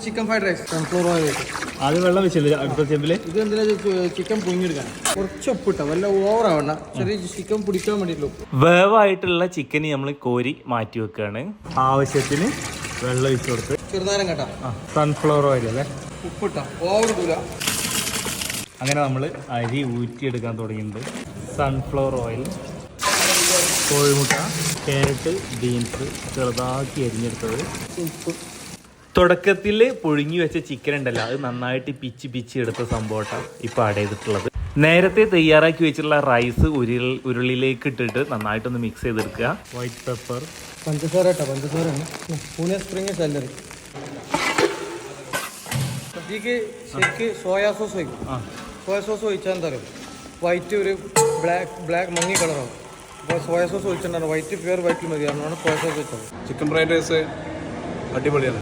Chicken fried rice sunflower oil അത് വെള്ളം വെച്ചില്ല അടുത്ത ചെമ്പില്. ഇത് എന്തിനാ ചിക്കൻ പൊങ്ങിയെടുക്കാൻ കുറച്ച് ഉപ്പിട്ട വല്ല ഓവറാവണ്ട, ചെറിയ ചിക്കൻ പിടിക്കാൻ വേണ്ടിയിട്ടുള്ളൂ. വേവായിട്ടുള്ള ചിക്കൻ നമ്മൾ കോരി മാറ്റി വെക്കുകയാണ്. ആവശ്യത്തിന് വെള്ളം ഒഴിച്ചു കൊടുത്ത് ചെറുതാരം കേട്ടാ സൺഫ്ലവർ ഓയിൽ അല്ലേ, ഉപ്പിട്ട ഓവർ ഇടൂല. അങ്ങനെ നമ്മൾ അരി ഊറ്റിയെടുക്കാൻ തുടങ്ങിയിട്ടുണ്ട്. സൺഫ്ലവർ ഓയിൽ, കോഴിമുട്ട, ക്യാരറ്റ്, ബീൻസ് ചെറുതാക്കി അരിഞ്ഞെടുത്തത്, ഉപ്പ്. തുടക്കത്തിൽ പുഴുങ്ങി വെച്ച ചിക്കൻ ഉണ്ടല്ലോ, അത് നന്നായിട്ട് പിച്ചി എടുത്ത സംഭവമാണ് ഇപ്പോൾ ആഡ് ചെയ്തിട്ടുള്ളത്. നേരത്തെ തയ്യാറാക്കി വെച്ചിട്ടുള്ള റൈസ് ഉരുളിലേക്ക് ഇട്ടിട്ട് നന്നായിട്ടൊന്ന് മിക്സ് ചെയ്തെടുക്കുക. വൈറ്റ് പെപ്പർ, പഞ്ചസാര കേട്ടോ, പഞ്ചസാര പൂനെ സ്പ്രിംഗ് സാലറി. ഇതിക്ക് ശരിക്ക് സോയാ സോസ് വയ്ക്കും. സോയാ സോസ് ഒഴിച്ചാൽ എന്താ പറയുക, വൈറ്റ് ഒരു ബ്ലാക്ക് മങ്ങി കളറാവും. അപ്പോൾ സോയാ സോസ് ഒഴിച്ചിട്ടുണ്ടായിരുന്നു, വൈറ്റ് പ്യുവർ വൈറ്റിൽ മതി, അതുകൊണ്ടാണ് സോയാ സോസ് വെച്ചത്. ചിക്കൻ ഫ്രൈഡ് റൈസ് അടിപൊളിയാണ്.